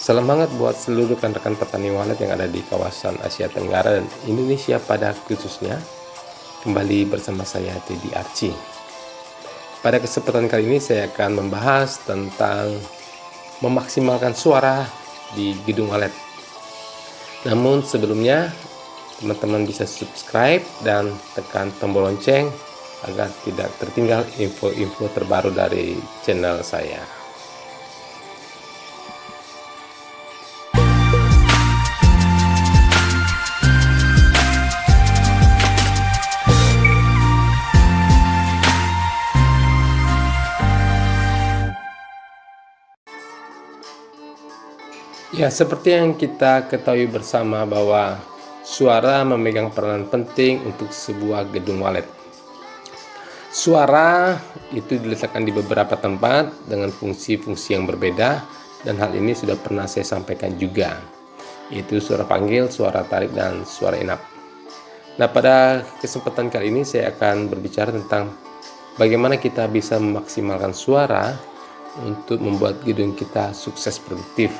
Salam hangat buat seluruh rekan-rekan petani walet yang ada di kawasan Asia Tenggara dan Indonesia pada khususnya. Kembali bersama saya Teddy Archie. Pada kesempatan kali ini saya akan membahas tentang memaksimalkan suara di gedung walet. Namun sebelumnya teman-teman bisa subscribe dan tekan tombol lonceng agar tidak tertinggal info-info terbaru dari channel saya. Ya, seperti yang kita ketahui bersama bahwa suara memegang peranan penting untuk sebuah gedung walet. Suara itu diletakkan di beberapa tempat dengan fungsi-fungsi yang berbeda, dan hal ini sudah pernah saya sampaikan juga, yaitu suara panggil, suara tarik, dan suara inap. Nah, pada kesempatan kali ini saya akan berbicara tentang bagaimana kita bisa memaksimalkan suara untuk membuat gedung kita sukses produktif,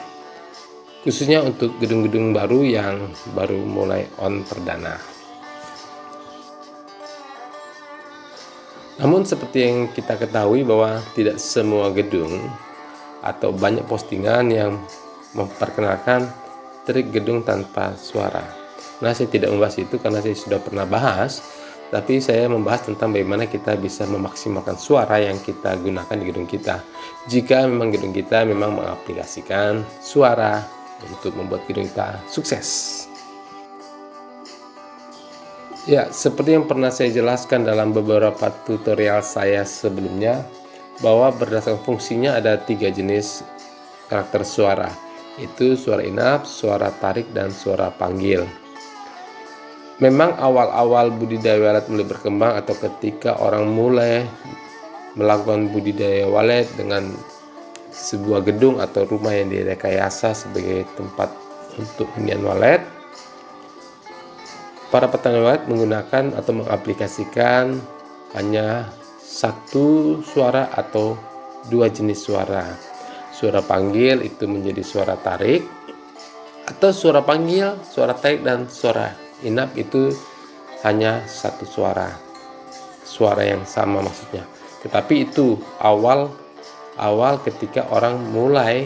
khususnya untuk gedung-gedung baru yang baru mulai on perdana. Namun seperti yang kita ketahui bahwa tidak semua gedung atau banyak postingan yang memperkenalkan trik gedung tanpa suara. Nah, saya tidak membahas itu karena saya sudah pernah bahas, tapi saya membahas tentang bagaimana kita bisa memaksimalkan suara yang kita gunakan di gedung kita. Jika memang gedung kita memang mengaplikasikan suara untuk membuat gedung kita sukses. Ya, seperti yang pernah saya jelaskan dalam beberapa tutorial saya sebelumnya, bahwa berdasarkan fungsinya ada 3 jenis karakter suara, yaitu suara inap, suara tarik, dan suara panggil. Memang awal-awal budidaya walet mulai berkembang atau ketika orang mulai melakukan budidaya walet dengan sebuah gedung atau rumah yang direkayasa sebagai tempat untuk hunian walet, para petani walet menggunakan atau mengaplikasikan hanya satu suara atau 2 jenis suara. Suara panggil itu menjadi suara tarik, atau suara panggil, suara tarik, dan suara inap itu hanya satu suara yang sama maksudnya. Tetapi itu awal ketika orang mulai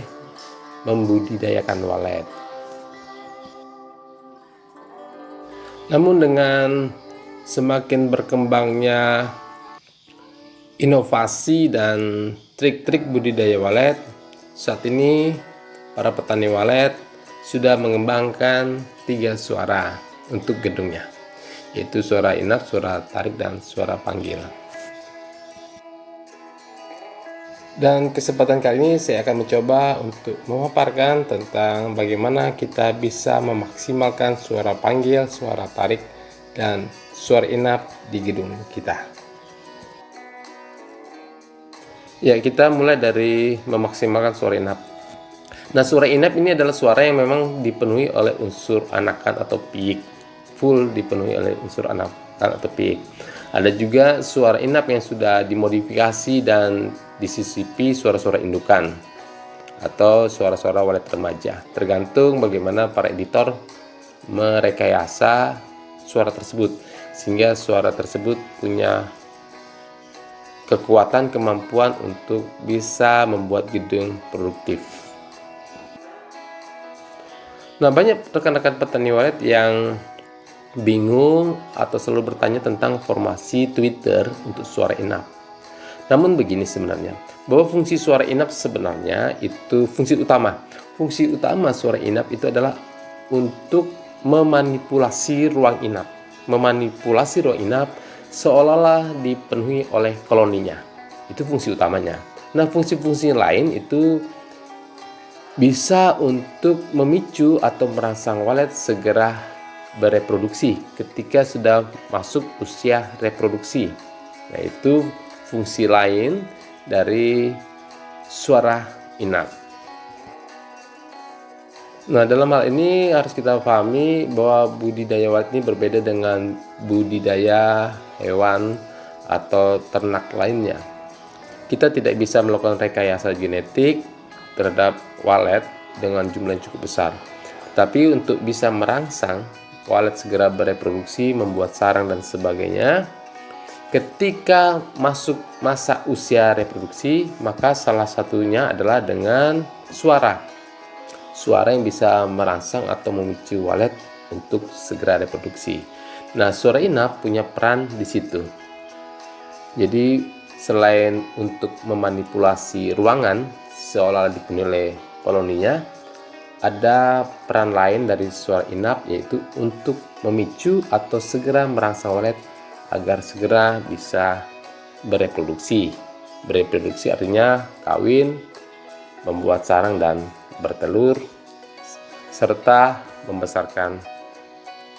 membudidayakan walet. Namun dengan semakin berkembangnya inovasi dan trik-trik budidaya walet, saat ini para petani walet sudah mengembangkan 3 suara untuk gedungnya, yaitu suara inap, suara tarik, dan suara panggil. Dan kesempatan kali ini saya akan mencoba untuk memaparkan tentang bagaimana kita bisa memaksimalkan suara panggil, suara tarik, dan suara inap di gedung kita. Ya, kita mulai dari memaksimalkan suara inap. Nah, suara inap ini adalah suara yang memang dipenuhi oleh unsur anakan atau piik, full dipenuhi oleh unsur anakan atau piik. Ada juga suara inap yang sudah dimodifikasi dan disisipi suara-suara indukan atau suara-suara walet remaja, tergantung bagaimana para editor merekayasa suara tersebut sehingga suara tersebut punya kekuatan, kemampuan untuk bisa membuat gedung produktif. Nah, banyak rekan-rekan petani walet yang bingung atau selalu bertanya tentang formasi Twitter untuk suara inap. Namun begini sebenarnya, bahwa fungsi suara inap sebenarnya itu fungsi utama. Fungsi utama suara inap itu adalah untuk memanipulasi ruang inap. Memanipulasi ruang inap seolah-olah dipenuhi oleh koloninya. Itu fungsi utamanya. Nah, fungsi-fungsi lain itu bisa untuk memicu atau merangsang walet segera bereproduksi ketika sudah masuk usia reproduksi. Yaitu fungsi lain dari suara inap. Nah, dalam hal ini harus kita pahami bahwa budidaya walet ini berbeda dengan budidaya hewan atau ternak lainnya. Kita tidak bisa melakukan rekayasa genetik terhadap walet dengan jumlah yang cukup besar. Tapi untuk bisa merangsang walet segera bereproduksi, membuat sarang dan sebagainya, ketika masuk masa usia reproduksi, maka salah satunya adalah dengan suara yang bisa merangsang atau memicu walet untuk segera reproduksi. Nah, suara inap punya peran di situ. Jadi selain untuk memanipulasi ruangan seolah dipenuhi oleh koloninya, ada peran lain dari suara inap, yaitu untuk memicu atau segera merangsang walet agar segera bisa bereproduksi. Bereproduksi artinya kawin, membuat sarang dan bertelur, serta membesarkan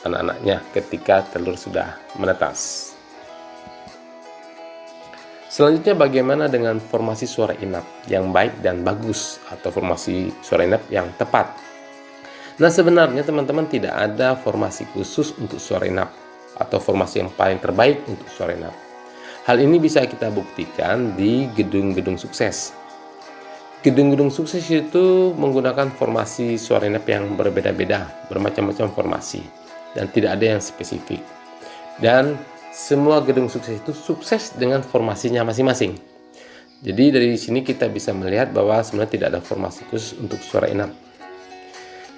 anak-anaknya ketika telur sudah menetas. Selanjutnya, bagaimana dengan formasi suara inap yang baik dan bagus atau formasi suara inap yang tepat? Nah, sebenarnya teman-teman tidak ada formasi khusus untuk suara inap atau formasi yang paling terbaik untuk suara inap. Hal ini bisa kita buktikan di gedung-gedung sukses. Gedung-gedung sukses itu menggunakan formasi suara inap yang berbeda-beda, bermacam-macam formasi, dan tidak ada yang spesifik. Dan semua gedung sukses itu sukses dengan formasinya masing-masing. Jadi dari sini kita bisa melihat bahwa sebenarnya tidak ada formasi khusus untuk suara inap.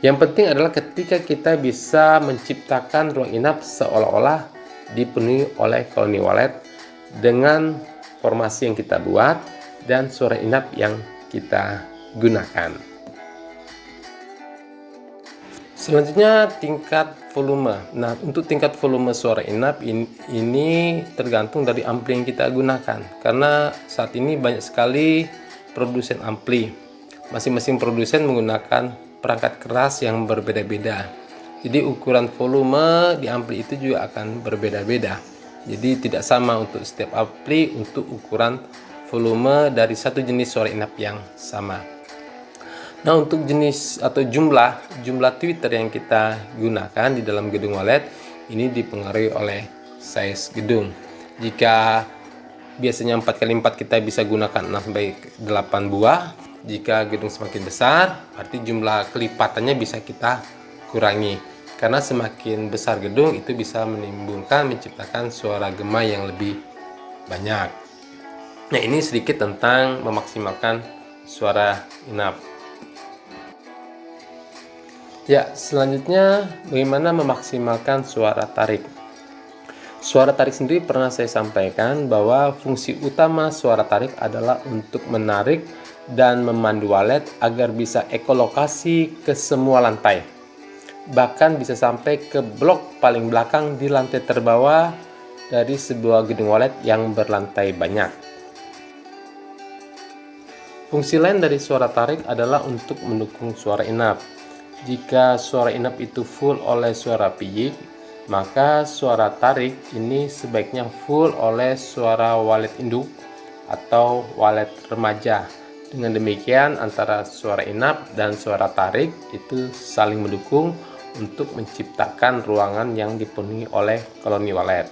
Yang penting adalah ketika kita bisa menciptakan ruang inap seolah-olah dipenuhi oleh koloni walet dengan formasi yang kita buat dan suara inap yang kita gunakan. Selanjutnya, tingkat volume. Nah, untuk tingkat volume suara inap ini tergantung dari ampli yang kita gunakan. Karena saat ini banyak sekali produsen ampli. Masing-masing produsen menggunakan perangkat keras yang berbeda-beda. Jadi ukuran volume di ampli itu juga akan berbeda-beda. Jadi tidak sama untuk setiap ampli untuk ukuran volume dari satu jenis suara inap yang sama. Nah, untuk jenis atau jumlah tweeter yang kita gunakan di dalam gedung walet ini dipengaruhi oleh size gedung. Jika biasanya 4x4 kita bisa gunakan 6-8 buah. Jika gedung semakin besar, berarti jumlah kelipatannya bisa kita kurangi. Karena semakin besar gedung itu bisa menciptakan suara gema yang lebih banyak. Nah, ini sedikit tentang memaksimalkan suara inap. Ya, selanjutnya bagaimana memaksimalkan suara tarik. Suara tarik sendiri pernah saya sampaikan bahwa fungsi utama suara tarik adalah untuk menarik dan memandu walet agar bisa ekolokasi ke semua lantai. Bahkan bisa sampai ke blok paling belakang di lantai terbawah dari sebuah gedung walet yang berlantai banyak. Fungsi lain dari suara tarik adalah untuk mendukung suara inap. Jika suara inap itu full oleh suara piyik, maka suara tarik ini sebaiknya full oleh suara walet induk atau walet remaja. Dengan demikian, antara suara inap dan suara tarik itu saling mendukung untuk menciptakan ruangan yang dipenuhi oleh koloni walet.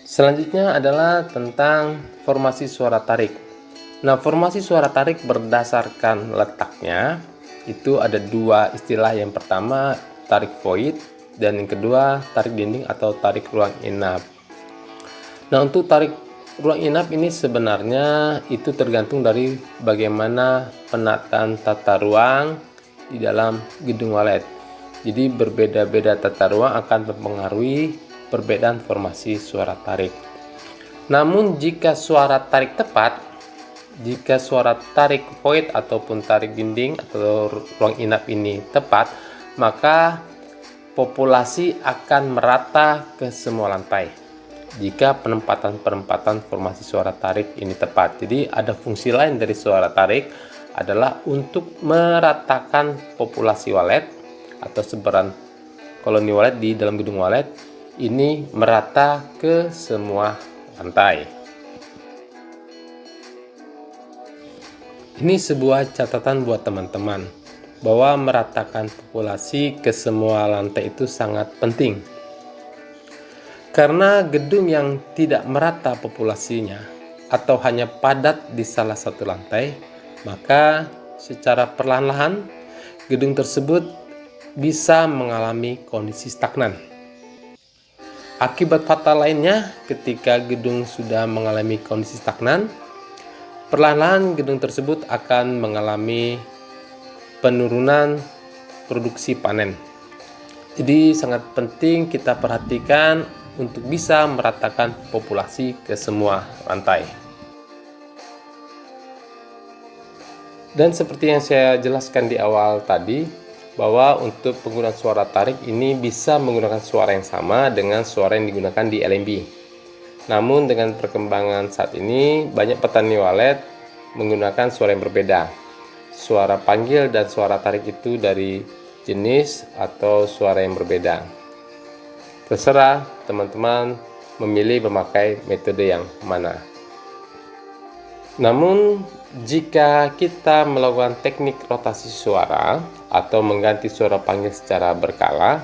Selanjutnya adalah tentang formasi suara tarik. Nah, formasi suara tarik berdasarkan letaknya itu ada dua istilah. Yang pertama tarik void dan yang kedua tarik dinding atau tarik ruang inap. Nah, untuk tarik ruang inap ini sebenarnya itu tergantung dari bagaimana penataan tata ruang di dalam gedung walet. Jadi berbeda-beda tata ruang akan mempengaruhi perbedaan formasi suara tarik. Namun jika suara tarik tepat, jika suara tarik void ataupun tarik dinding atau ruang inap ini tepat, maka populasi akan merata ke semua lantai. Jika penempatan formasi suara tarik ini tepat. Jadi ada fungsi lain dari suara tarik adalah untuk meratakan populasi walet atau sebaran koloni walet di dalam gedung walet ini merata ke semua lantai. Ini sebuah catatan buat teman-teman bahwa meratakan populasi ke semua lantai itu sangat penting. Karena gedung yang tidak merata populasinya atau hanya padat di salah satu lantai, maka secara perlahan-lahan gedung tersebut bisa mengalami kondisi stagnan. Akibat fatal lainnya, ketika gedung sudah mengalami kondisi stagnan, perlahan-lahan gedung tersebut akan mengalami penurunan produksi panen. Jadi sangat penting kita perhatikan untuk bisa meratakan populasi ke semua rantai. Dan seperti yang saya jelaskan di awal tadi, bahwa untuk penggunaan suara tarik ini bisa menggunakan suara yang sama dengan suara yang digunakan di LMB. Namun dengan perkembangan saat ini, banyak petani walet menggunakan suara yang berbeda. Suara panggil dan suara tarik itu dari jenis atau suara yang berbeda. Terserah teman-teman memilih memakai metode yang mana. Namun jika kita melakukan teknik rotasi suara atau mengganti suara panggil secara berkala,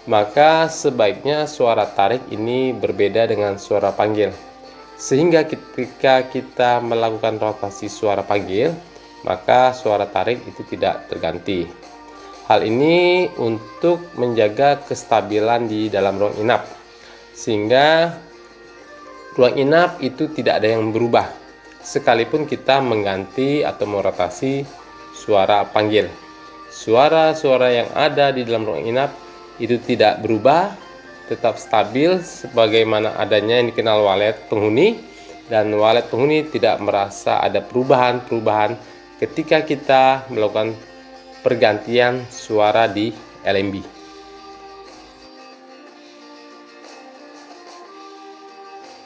maka sebaiknya suara tarik ini berbeda dengan suara panggil. Sehingga ketika kita melakukan rotasi suara panggil, maka suara tarik itu tidak terganti. Hal ini untuk menjaga kestabilan di dalam ruang inap, sehingga ruang inap itu tidak ada yang berubah sekalipun kita mengganti atau merotasi suara panggil. Suara-suara yang ada di dalam ruang inap itu tidak berubah, tetap stabil sebagaimana adanya yang dikenal walet penghuni, dan walet penghuni tidak merasa ada perubahan-perubahan ketika kita melakukan pergantian suara di LMB.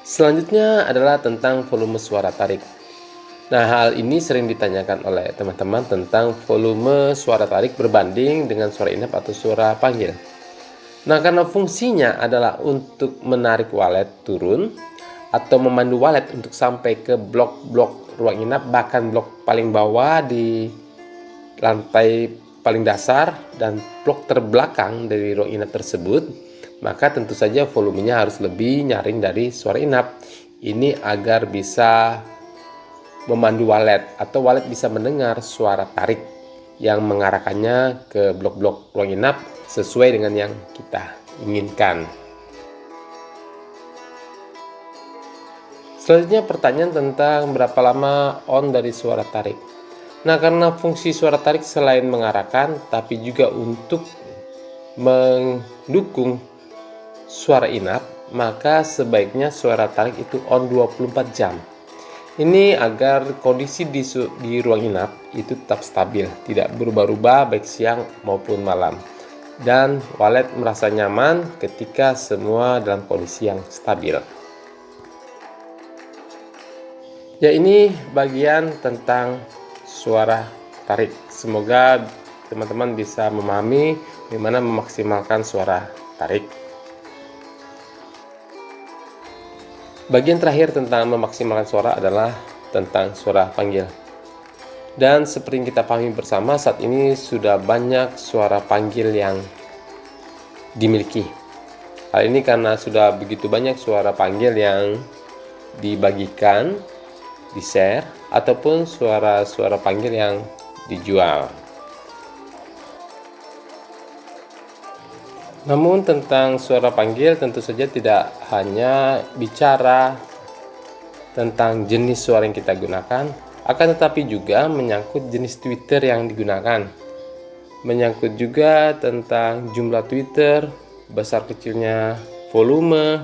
Selanjutnya adalah tentang volume suara tarik. Nah, hal ini sering ditanyakan oleh teman-teman tentang volume suara tarik berbanding dengan suara inap atau suara panggil. Nah, karena fungsinya adalah untuk menarik walet turun atau memandu walet untuk sampai ke blok-blok ruang inap, bahkan blok paling bawah di lantai paling dasar dan blok terbelakang dari ruang inap tersebut, maka tentu saja volumenya harus lebih nyaring dari suara inap. Ini agar bisa memandu walet atau walet bisa mendengar suara tarik yang mengarahkannya ke blok-blok ruang inap sesuai dengan yang kita inginkan. Selanjutnya pertanyaan tentang berapa lama on dari suara tarik. Nah, karena fungsi suara tarik selain mengarahkan tapi juga untuk mendukung suara inap, maka sebaiknya suara tarik itu on 24 jam. Ini agar kondisi di ruang inap itu tetap stabil, tidak berubah-ubah baik siang maupun malam, dan walet merasa nyaman ketika semua dalam kondisi yang stabil. Ya, ini bagian tentang suara tarik. Semoga teman-teman bisa memahami bagaimana memaksimalkan suara tarik. Bagian terakhir tentang memaksimalkan suara adalah tentang suara panggil. Dan seperti yang kita pahami bersama, saat ini sudah banyak suara panggil yang dimiliki. Hal ini karena sudah begitu banyak suara panggil yang dibagikan, di-share, ataupun suara-suara panggil yang dijual. Namun tentang suara panggil tentu saja tidak hanya bicara tentang jenis suara yang kita gunakan, akan tetapi juga menyangkut jenis Twitter yang digunakan. Menyangkut juga tentang jumlah Twitter, besar kecilnya volume,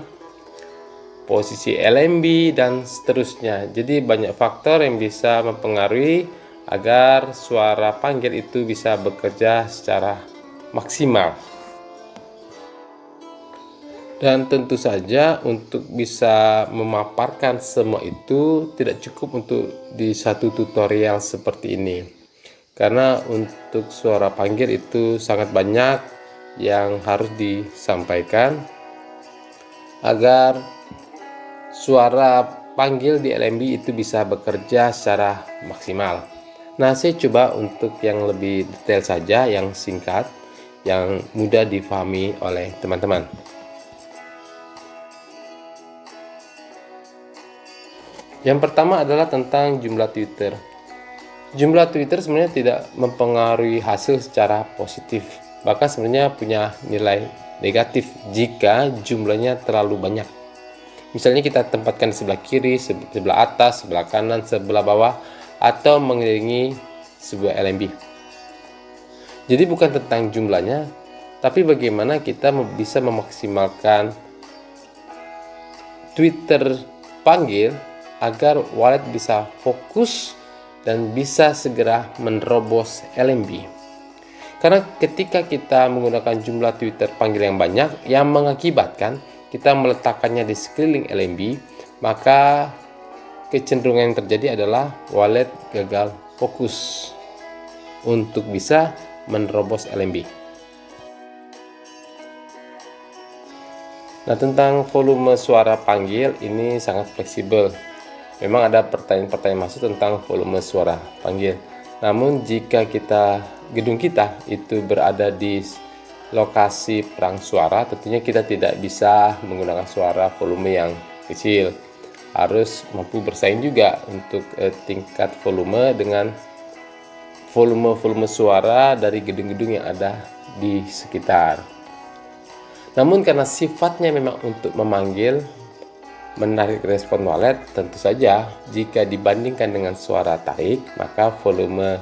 posisi LMB, dan seterusnya. Jadi banyak faktor yang bisa mempengaruhi agar suara panggil itu bisa bekerja secara maksimal. Dan tentu saja untuk bisa memaparkan semua itu tidak cukup untuk di satu tutorial seperti ini. Karena untuk suara panggil itu sangat banyak yang harus disampaikan agar suara panggil di LMB itu bisa bekerja secara maksimal. Nah, saya coba untuk yang lebih detail saja, yang singkat, yang mudah difahami oleh teman-teman. Yang pertama adalah tentang jumlah Twitter. Jumlah Twitter sebenarnya tidak mempengaruhi hasil secara positif, bahkan sebenarnya punya nilai negatif jika jumlahnya terlalu banyak. Misalnya kita tempatkan di sebelah kiri, sebelah atas, sebelah kanan, sebelah bawah, atau mengelilingi sebuah LMB. Jadi bukan tentang jumlahnya, tapi bagaimana kita bisa memaksimalkan Twitter panggil agar wallet bisa fokus dan bisa segera menerobos LMB. Karena ketika kita menggunakan jumlah Twitter panggil yang banyak yang mengakibatkan kita meletakkannya di sekeliling LMB, maka kecenderungan yang terjadi adalah wallet gagal fokus untuk bisa menerobos LMB. Nah, tentang volume suara panggil ini sangat fleksibel. Memang ada pertanyaan-pertanyaan masuk tentang volume suara panggil. Namun jika gedung kita itu berada di lokasi perang suara, tentunya kita tidak bisa menggunakan suara volume yang kecil. Harus mampu bersaing juga untuk tingkat volume dengan volume suara dari gedung-gedung yang ada di sekitar. Namun karena sifatnya memang untuk memanggil, menarik respon wallet, tentu saja jika dibandingkan dengan suara tarik, maka volume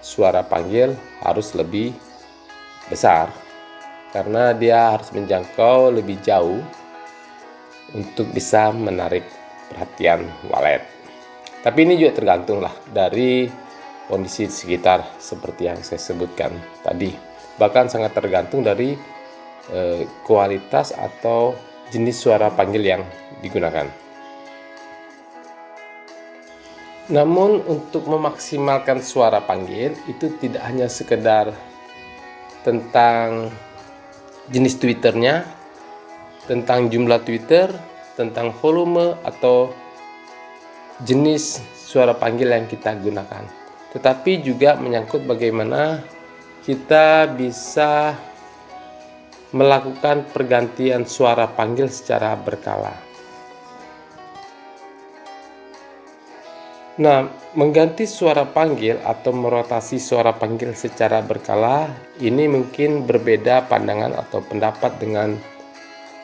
suara panggil harus lebih besar karena dia harus menjangkau lebih jauh untuk bisa menarik perhatian wallet. Tapi ini juga tergantung lah dari kondisi sekitar seperti yang saya sebutkan tadi. Bahkan sangat tergantung dari kualitas atau jenis suara panggil yang digunakan. Namun untuk memaksimalkan suara panggil itu tidak hanya sekedar tentang jenis Twitternya, tentang jumlah Twitter, tentang volume atau jenis suara panggil yang kita gunakan, tetapi juga menyangkut bagaimana kita bisa melakukan pergantian suara panggil secara berkala. Nah, mengganti suara panggil atau merotasi suara panggil secara berkala ini mungkin berbeda pandangan atau pendapat dengan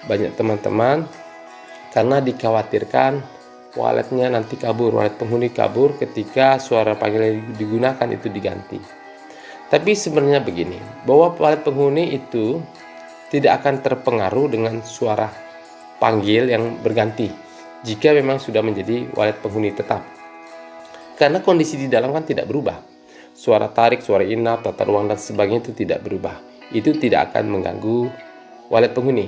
banyak teman-teman karena dikhawatirkan walletnya nanti kabur, wallet penghuni kabur ketika suara panggil yang digunakan itu diganti. Tapi sebenarnya begini, bahwa wallet penghuni itu tidak akan terpengaruh dengan suara panggil yang berganti jika memang sudah menjadi wallet penghuni tetap. Karena kondisi di dalam kan tidak berubah. Suara tarik, suara inap, tata ruang dan sebagainya itu tidak berubah. Itu tidak akan mengganggu wallet penghuni.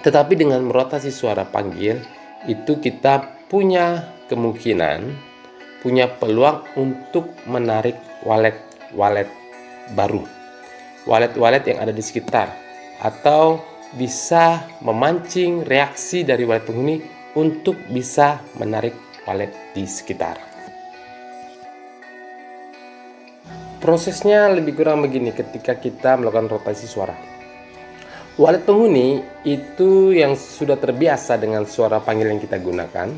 Tetapi dengan merotasi suara panggil itu kita punya kemungkinan, punya peluang untuk menarik wallet baru, wallet yang ada di sekitar, atau bisa memancing reaksi dari wallet penghuni untuk bisa menarik wallet di sekitar. Prosesnya lebih kurang begini ketika kita melakukan rotasi suara. Wallet penghuni itu yang sudah terbiasa dengan suara panggil yang kita gunakan.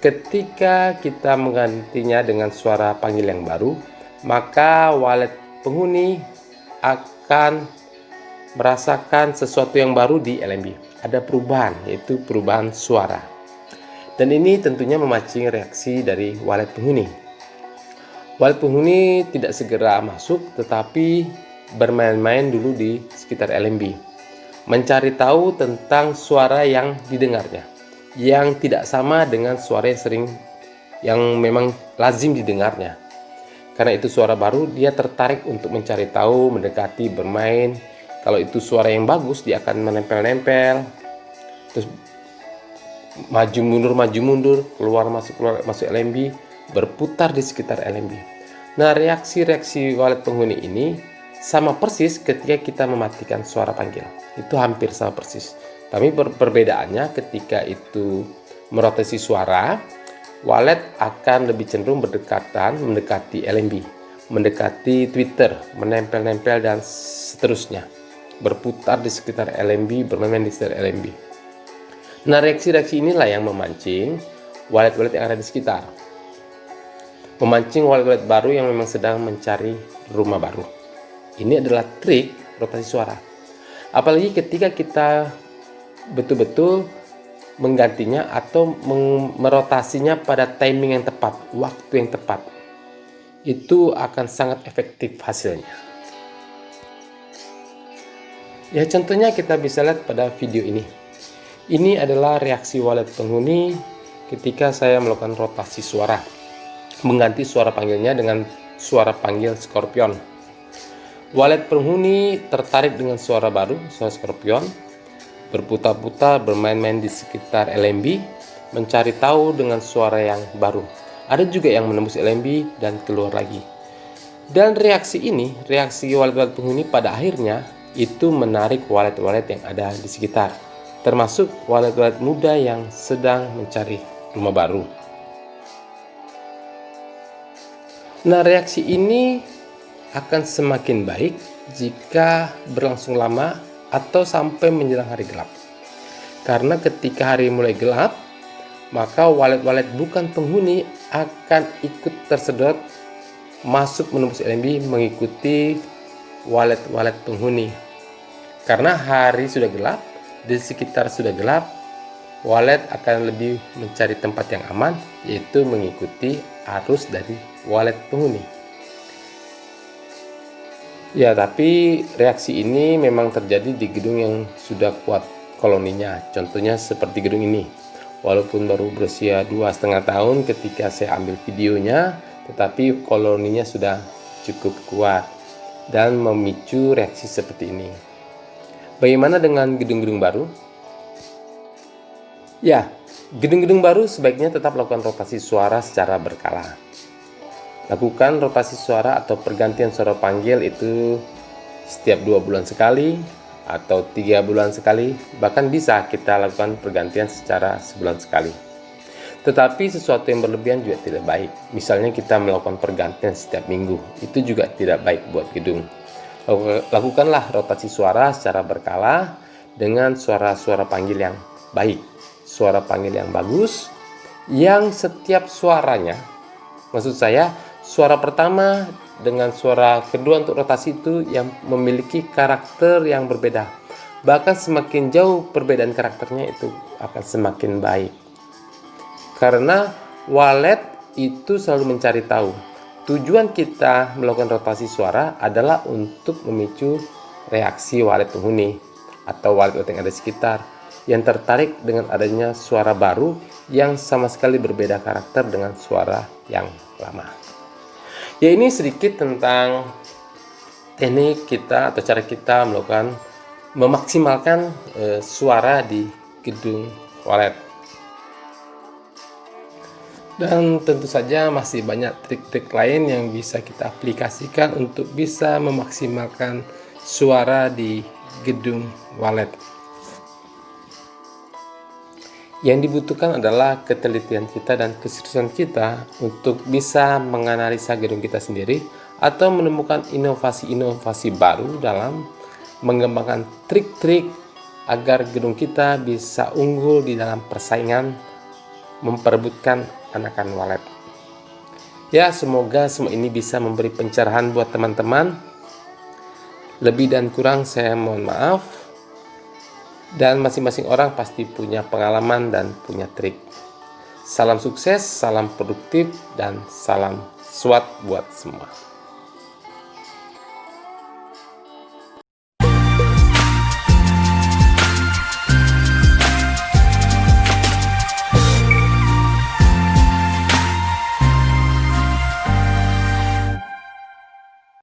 Ketika kita menggantinya dengan suara panggil yang baru, maka wallet penghuni akan merasakan sesuatu yang baru di LMB. Ada perubahan, yaitu perubahan suara. Dan ini tentunya memancing reaksi dari wallet penghuni. Wallet penghuni tidak segera masuk, tetapi bermain-main dulu di sekitar LMB. Mencari tahu tentang suara yang didengarnya, yang tidak sama dengan suara yang memang lazim didengarnya. Karena itu suara baru, dia tertarik untuk mencari tahu, mendekati, bermain. Kalau itu suara yang bagus, dia akan menempel-nempel, terus maju mundur, keluar masuk LMB, berputar di sekitar LMB. Nah, reaksi-reaksi wallet penghuni ini sama persis ketika kita mematikan suara panggil. Itu hampir sama persis. Tapi perbedaannya ketika itu merotasi suara, wallet akan lebih cenderung mendekati LMB, mendekati Twitter, menempel-nempel dan seterusnya. Berputar di sekitar LMB, bermain di sekitar LMB. Nah, reaksi-reaksi inilah yang memancing wallet-wallet yang ada di sekitar. memancing wallet-wallet baru yang memang sedang mencari rumah baru. Ini adalah trik rotasi suara. Apalagi ketika kita betul-betul menggantinya atau merotasinya pada timing yang tepat, waktu yang tepat. Itu akan sangat efektif hasilnya. Ya, contohnya kita bisa lihat pada video ini. Ini adalah reaksi wallet penghuni ketika saya melakukan rotasi suara, mengganti suara panggilnya dengan suara panggil Scorpion. Wallet penghuni tertarik dengan suara baru, suara Scorpion, berputar-putar, bermain-main di sekitar LMB, mencari tahu dengan suara yang baru. Ada juga yang menembus LMB dan keluar lagi. Dan reaksi ini, reaksi wallet-wallet penghuni pada akhirnya itu menarik wallet-wallet yang ada di sekitar, termasuk wallet-wallet muda yang sedang mencari rumah baru. Nah, reaksi ini akan semakin baik jika berlangsung lama atau sampai menjelang hari gelap. Karena ketika hari mulai gelap, maka wallet-wallet bukan penghuni akan ikut tersedot masuk menembus LMB mengikuti wallet-wallet penghuni. Karena hari sudah gelap, di sekitar sudah gelap, wallet akan lebih mencari tempat yang aman, yaitu mengikuti arus dari wallet penghuni. Ya, tapi reaksi ini memang terjadi di gedung yang sudah kuat koloninya. Contohnya seperti gedung ini. Walaupun baru berusia 2,5 tahun ketika saya ambil videonya, tetapi koloninya sudah cukup kuat dan memicu reaksi seperti ini. Bagaimana dengan gedung-gedung baru? Ya, gedung-gedung baru sebaiknya tetap lakukan rotasi suara secara berkala. Lakukan rotasi suara atau pergantian suara panggil itu setiap 2 bulan sekali atau 3 bulan sekali, bahkan bisa kita lakukan pergantian secara sebulan sekali. Tetapi sesuatu yang berlebihan juga tidak baik. Misalnya kita melakukan pergantian setiap minggu, itu juga tidak baik buat gedung. Lakukanlah rotasi suara secara berkala dengan suara-suara panggil yang baik, suara panggil yang bagus, yang setiap suaranya, maksud saya suara pertama dengan suara kedua untuk rotasi itu yang memiliki karakter yang berbeda. Bahkan semakin jauh perbedaan karakternya itu akan semakin baik. Karena wallet itu selalu mencari tahu. Tujuan kita melakukan rotasi suara adalah untuk memicu reaksi wallet penghuni atau wallet yang ada di sekitar yang tertarik dengan adanya suara baru yang sama sekali berbeda karakter dengan suara yang lama. Ya, ini sedikit tentang teknik kita atau cara kita melakukan memaksimalkan suara di gedung wallet. Dan tentu saja masih banyak trik-trik lain yang bisa kita aplikasikan untuk bisa memaksimalkan suara di gedung wallet. Yang dibutuhkan adalah ketelitian kita dan keseriusan kita untuk bisa menganalisa gedung kita sendiri atau menemukan inovasi-inovasi baru dalam mengembangkan trik-trik agar gedung kita bisa unggul di dalam persaingan memperebutkan anakan wallet. Ya, semoga semua ini bisa memberi pencerahan buat teman-teman. Lebih dan kurang saya mohon maaf. Dan masing-masing orang pasti punya pengalaman dan punya trik. Salam sukses, salam produktif, dan salam SWAT buat semua.